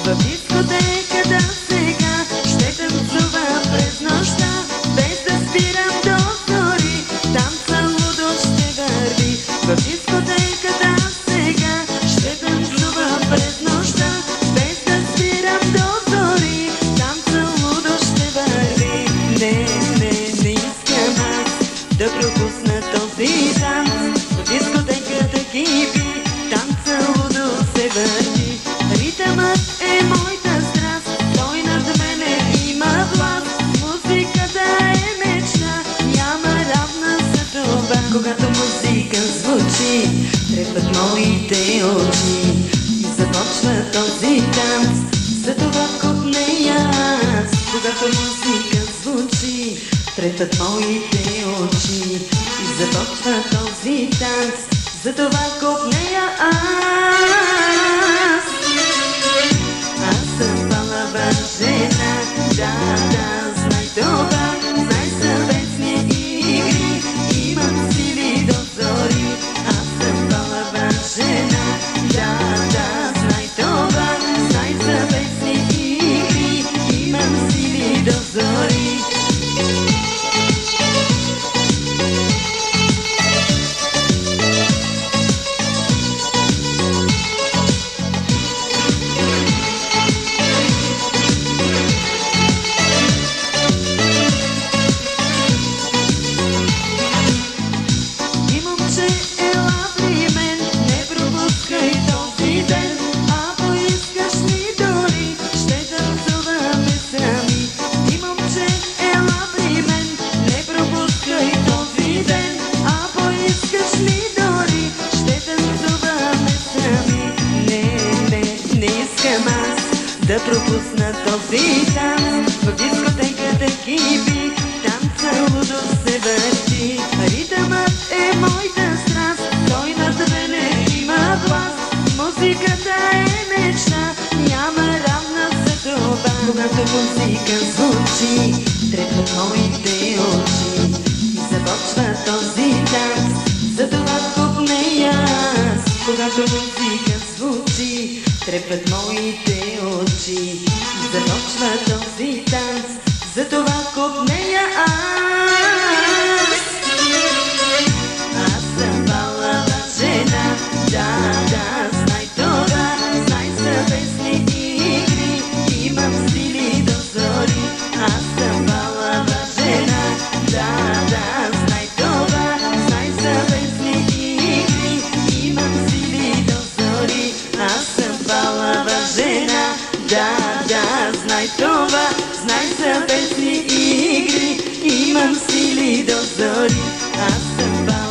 В дискотеката сега ще танцува през нощта, без да спирам до зори, танца лудо ще върви. В дискотеката сега ще танцува през нощта, без да спирам до зори, танца лудо ще върви. Не искам аз да пропусна този танц. В дискотеката кипи, танца лудо се върви. Ритъмът е моята страст, той над мене има власт. Музиката е мечта, няма равна за това. Когато музика звучи, трепват моите очи и започва този танц, за това копнея аз. Когато музика звучи, трепват моите очи и започва този танц, за това копнея аз. Съм палава жена, да, знай това, знай съвестни игри, имам сили до зори. Аз съм палава жена, да, знай това, знай съвестни игри, имам сили до зори. Да пропусна този танц, в дискотеката кипи, танца лудо се върти. Ритъмът е моята страст, той над мене има власт. Музиката е мечта, няма равна за това. Когато музика звучи, трепват моите очи и започва този танц, за това копнея аз. Когато музика звучи, трепват моите очи и започва този танц, за това копнея аз. Аз съм палава жена, да, знай това, знай съвестни игри, имам сили до зори. Аз съм палава жена, да, знай това, знай съвестни игри, имам сили до зори. Аз съм палава жена, да, знай това, знай съвестни игри, имам сили до зори. Аз съм палава